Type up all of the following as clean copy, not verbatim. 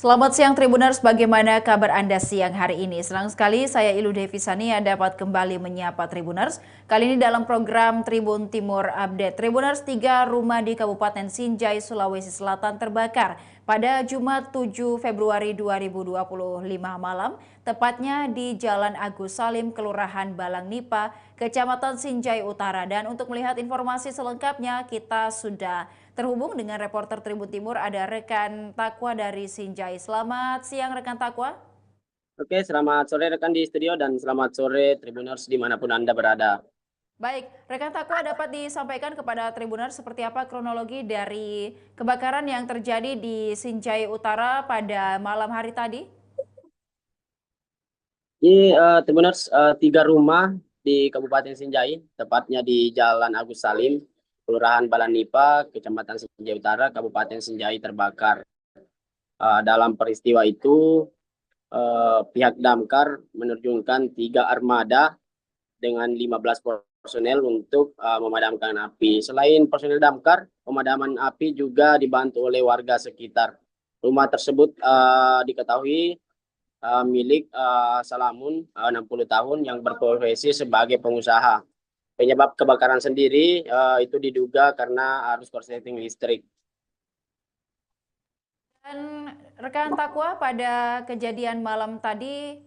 Selamat siang Tribuners, bagaimana kabar Anda siang hari ini? Senang sekali saya Ilu Devisania dapat kembali menyapa Tribuners. Kali ini dalam program Tribun Timur Update. Tribuners, 3 rumah di Kabupaten Sinjai, Sulawesi Selatan terbakar pada Jumat 7 Februari 2025 malam, tepatnya di Jalan Agus Salim, Kelurahan Balang Nipa, Kecamatan Sinjai Utara. Dan untuk melihat informasi selengkapnya, kita sudah terhubung dengan reporter Tribun Timur, ada rekan Takwa dari Sinjai. Selamat siang rekan Takwa. Oke, selamat sore rekan di studio dan selamat sore Tribuners dimanapun Anda berada. Baik, rekan Takwa dapat disampaikan kepada Tribuners seperti apa kronologi dari kebakaran yang terjadi di Sinjai Utara pada malam hari tadi? Di Tribuners, 3 rumah di Kabupaten Sinjai, tepatnya di Jalan Agus Salim, Kelurahan Balanipa, Kecamatan Sinjai Utara, Kabupaten Sinjai terbakar. Dalam peristiwa itu, pihak damkar menerjunkan 3 armada dengan 15 personel untuk memadamkan api. Selain personel damkar, pemadaman api juga dibantu oleh warga sekitar. Rumah tersebut diketahui milik Salamun 60 tahun yang berprofesi sebagai pengusaha. Penyebab kebakaran sendiri itu diduga karena arus korsleting listrik. Dan rekan Takwa, pada kejadian malam tadi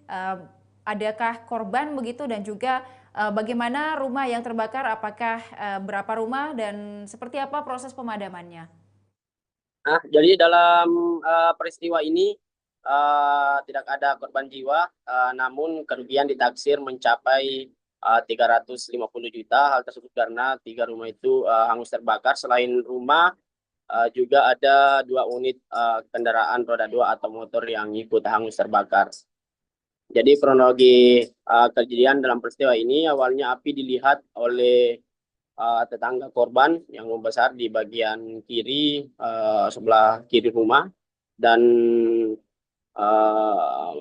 adakah korban begitu dan juga bagaimana rumah yang terbakar, apakah berapa rumah dan seperti apa proses pemadamannya? Jadi dalam peristiwa ini tidak ada korban jiwa, namun kerugian ditaksir mencapai 350 juta. Hal tersebut karena 3 rumah itu hangus terbakar. Selain rumah, juga ada 2 unit kendaraan roda 2 atau motor yang ikut hangus terbakar. Jadi kronologi kejadian dalam peristiwa ini, awalnya api dilihat oleh tetangga korban yang membesar di bagian kiri, sebelah kiri rumah, dan uh,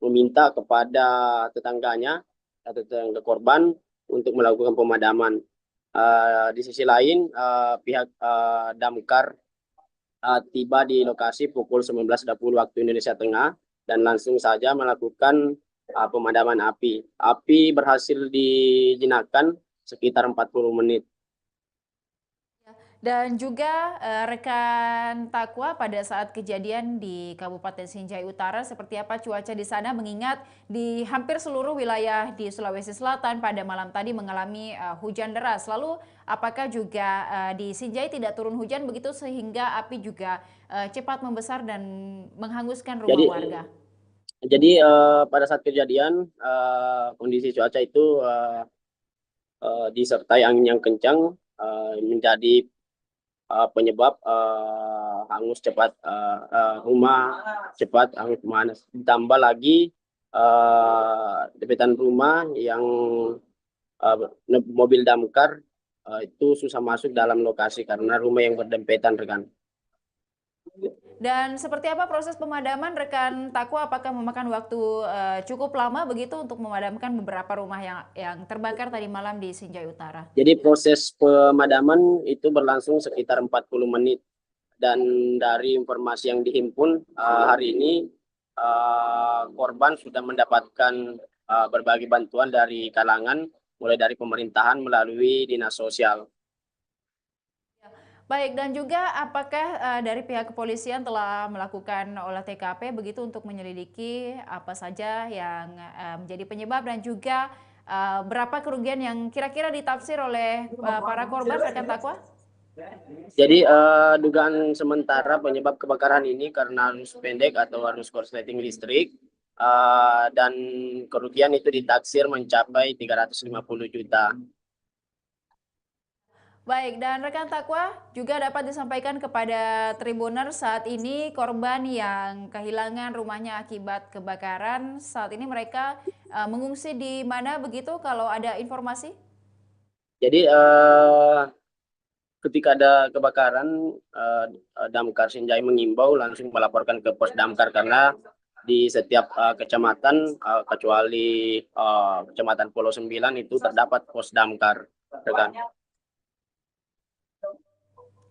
meminta kepada tetangganya atau tetangga korban untuk melakukan pemadaman. Di sisi lain, pihak damkar tiba di lokasi pukul 19.20 waktu Indonesia Tengah dan langsung saja melakukan pemadaman api. Api berhasil dijinakkan sekitar 40 menit. Dan juga rekan Takwa, pada saat kejadian di Kabupaten Sinjai Utara, seperti apa cuaca di sana mengingat di hampir seluruh wilayah di Sulawesi Selatan pada malam tadi mengalami hujan deras. Lalu apakah juga di Sinjai tidak turun hujan begitu sehingga api juga cepat membesar dan menghanguskan rumah Jadi warga? pada saat kejadian kondisi cuaca itu disertai angin yang kencang menjadi penyebab hangus cepat rumah, cepat hangus panas. Ditambah lagi debetan rumah yang mobil damkar itu susah masuk dalam lokasi karena rumah yang berdempetan, rekan. Dan seperti apa proses pemadaman rekan Takwa? Apakah memakan waktu cukup lama begitu untuk memadamkan beberapa rumah yang terbakar tadi malam di Sinjai Utara? Jadi proses pemadaman itu berlangsung sekitar 40 menit. Dan dari informasi yang dihimpun hari ini, korban sudah mendapatkan berbagai bantuan dari kalangan, mulai dari pemerintahan melalui dinas sosial. Baik, dan juga apakah dari pihak kepolisian telah melakukan olah TKP begitu untuk menyelidiki apa saja yang menjadi penyebab dan juga berapa kerugian yang kira-kira ditafsir oleh para korban rekan Takwa? Jadi dugaan sementara penyebab kebakaran ini karena arus pendek atau arus korsleting listrik, dan kerugian itu ditaksir mencapai 350 juta. Baik, dan rekan Takwa juga dapat disampaikan kepada Tribuner saat ini korban yang kehilangan rumahnya akibat kebakaran, saat ini mereka mengungsi di mana begitu kalau ada informasi? Jadi ketika ada kebakaran, Damkar Sinjai mengimbau langsung melaporkan ke pos damkar karena di setiap kecamatan kecuali Kecamatan Pulau 9 itu terdapat pos damkar, rekan.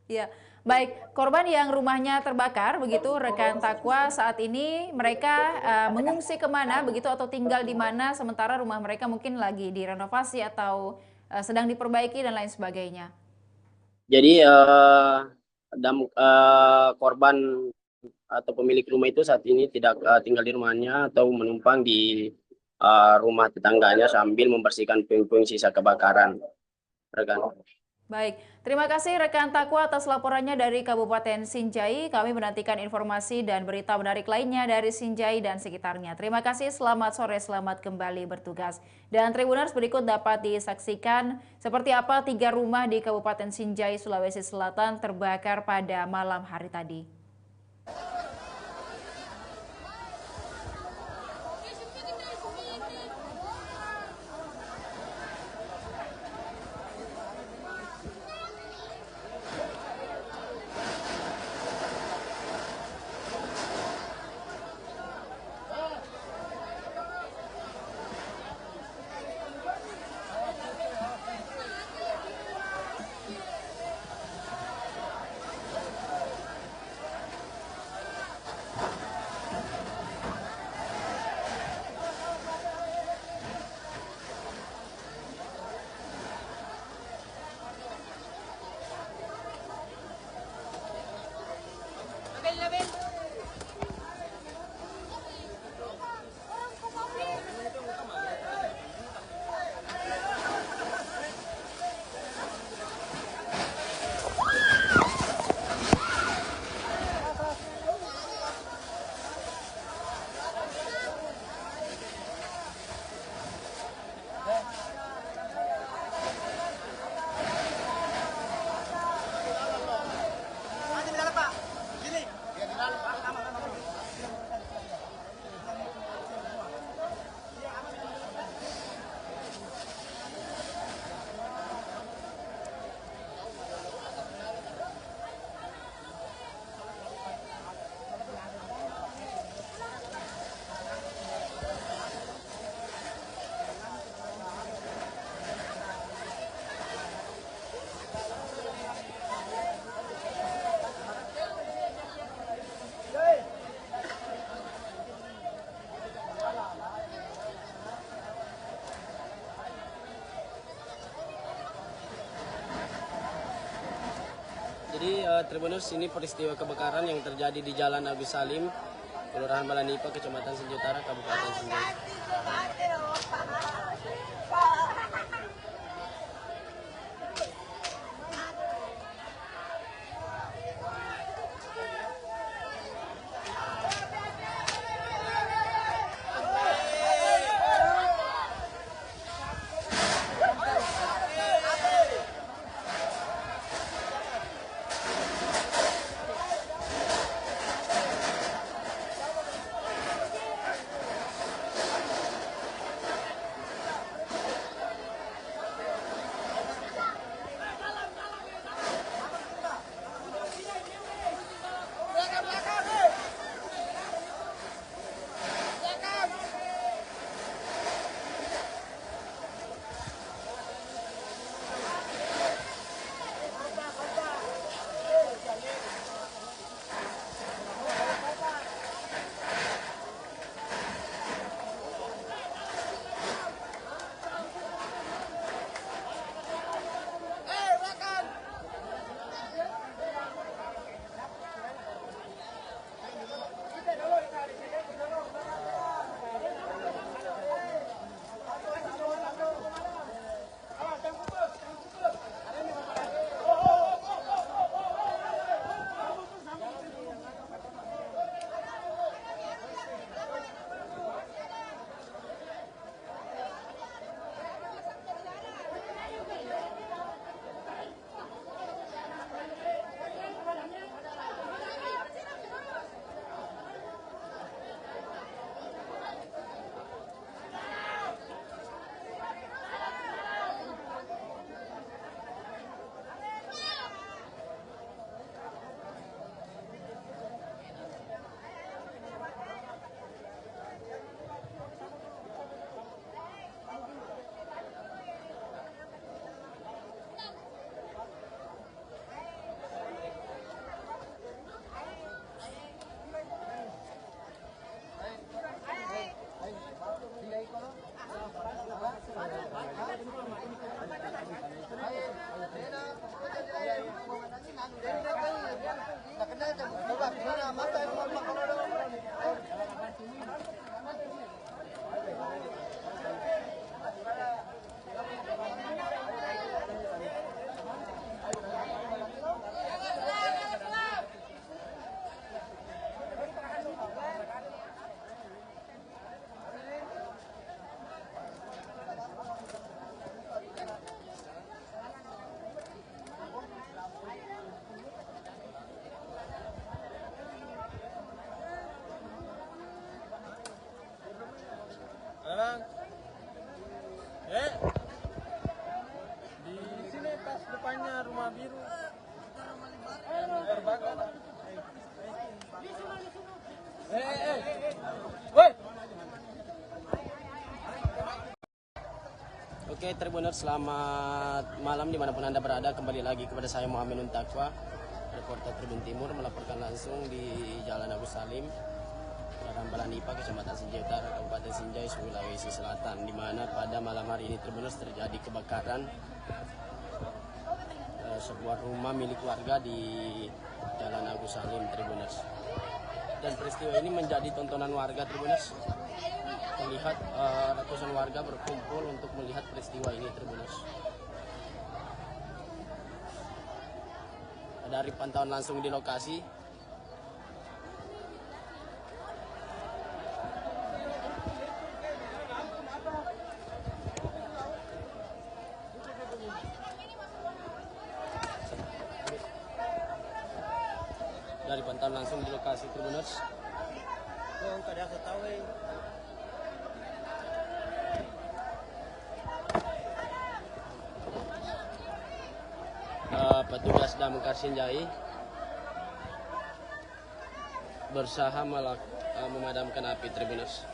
Ya, Baik, korban yang rumahnya terbakar, begitu rekan Takwa, saat ini mereka mengungsi kemana, begitu atau tinggal di mana, sementara rumah mereka mungkin lagi direnovasi atau sedang diperbaiki dan lain sebagainya. Jadi korban atau pemilik rumah itu saat ini tidak tinggal di rumahnya atau menumpang di rumah tetangganya sambil membersihkan puing-puing sisa kebakaran, rekan. Baik, terima kasih rekan Takwa atas laporannya dari Kabupaten Sinjai. Kami menantikan informasi dan berita menarik lainnya dari Sinjai dan sekitarnya. Terima kasih, selamat sore, selamat kembali bertugas. Dan Tribuners, berikut dapat disaksikan seperti apa 3 rumah di Kabupaten Sinjai, Sulawesi Selatan terbakar pada malam hari tadi. Jadi Tribuners, ini peristiwa kebakaran yang terjadi di Jalan Agus Salim, Kelurahan Balanipa, Kecamatan Sinjai Utara, Kabupaten Sinjai. Oke, Tribuners, selamat malam dimanapun Anda berada. Kembali lagi kepada saya Muhammad Untakwa, reporter Tribun Timur, melaporkan langsung di Jalan Agus Salim, Kelurahan Balanipa, Kecamatan Sinjai Utara, Kabupaten Sinjai, Sulawesi Selatan, di mana pada malam hari ini Tribuners terjadi kebakaran sebuah rumah milik warga di Jalan Agus Salim, Tribuners. Dan peristiwa ini menjadi tontonan warga, Tribuners. Melihat ratusan warga berkumpul untuk melihat peristiwa ini, Tribuners. Dari pantauan langsung di lokasi, Tribuners. Petugas damkar Sinjai berusaha memadamkan api, Tribuners.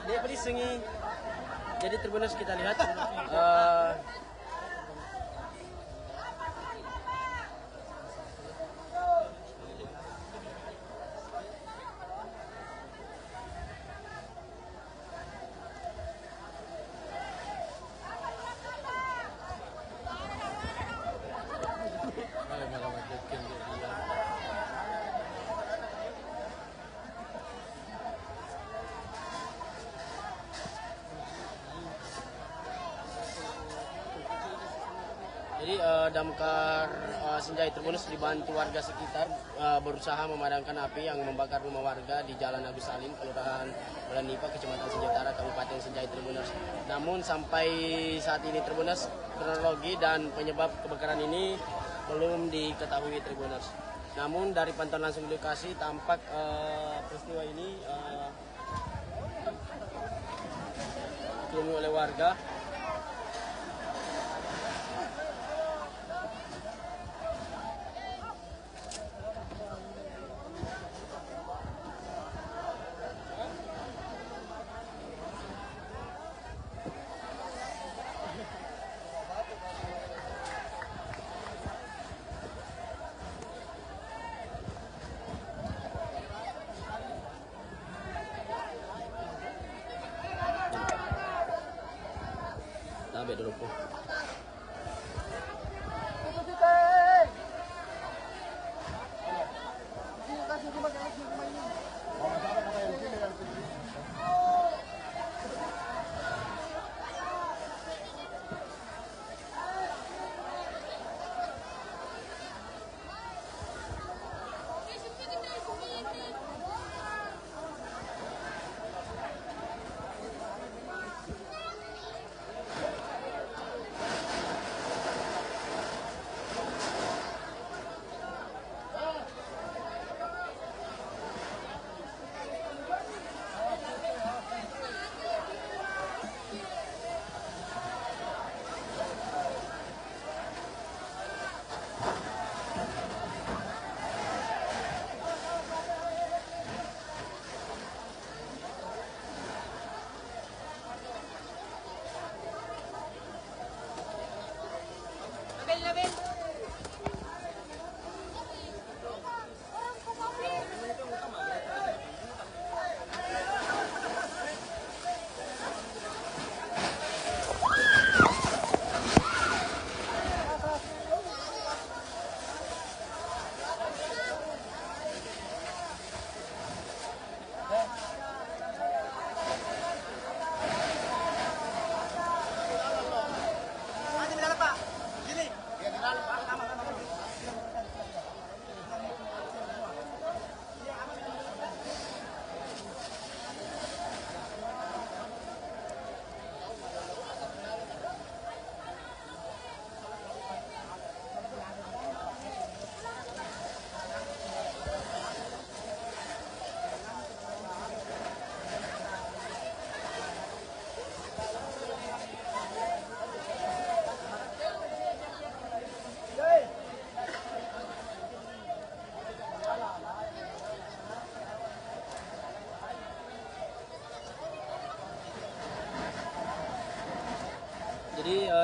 Dia berisengi. Jadi Tribuners, kita lihat damkar Sinjai Tribuners dibantu warga sekitar berusaha memadamkan api yang membakar rumah warga di Jalan Agus Salim, Kelurahan Balanipa, Kecamatan Sinjai Utara, Kabupaten Sinjai, Tribuners. Namun sampai saat ini, Tribuners, kronologi dan penyebab kebakaran ini belum diketahui, Tribuners. Namun dari pantauan langsung di lokasi tampak peristiwa ini dipenuhi oleh warga. Tabe dulu po.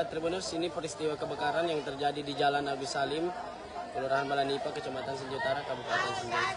Tribuners, ini peristiwa kebakaran yang terjadi di Jalan Agus Salim, Kelurahan Balanipa, Kecamatan Sinjai Utara, Kabupaten Sinjai.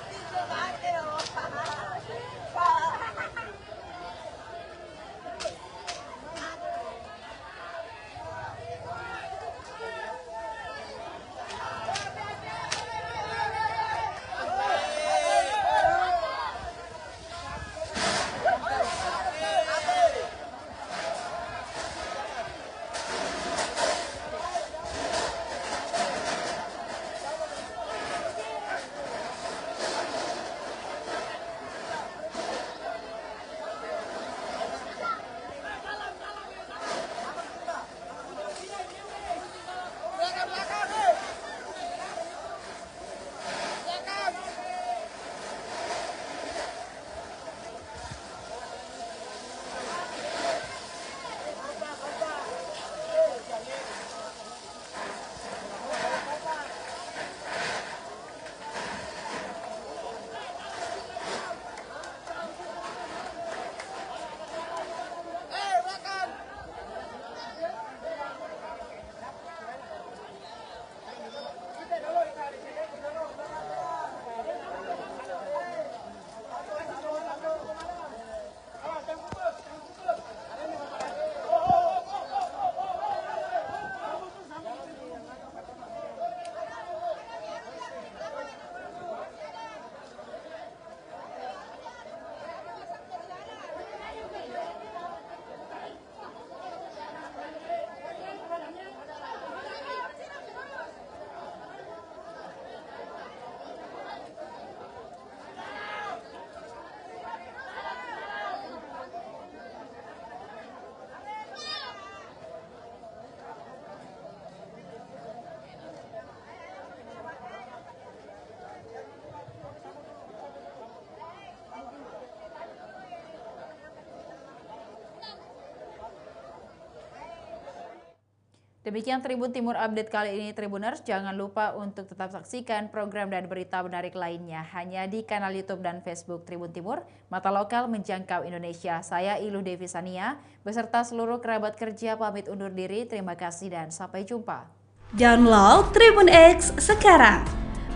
Demikian Tribun Timur Update kali ini, Tribuners. Jangan lupa untuk tetap saksikan program dan berita menarik lainnya hanya di kanal YouTube dan Facebook Tribun Timur, mata lokal menjangkau Indonesia. Saya Ilu Devisania beserta seluruh kerabat kerja pamit undur diri. Terima kasih dan sampai jumpa. Download Tribun X sekarang,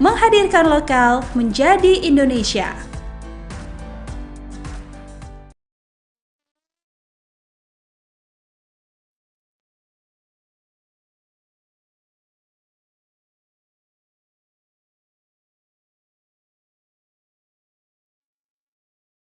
menghadirkan lokal menjadi Indonesia.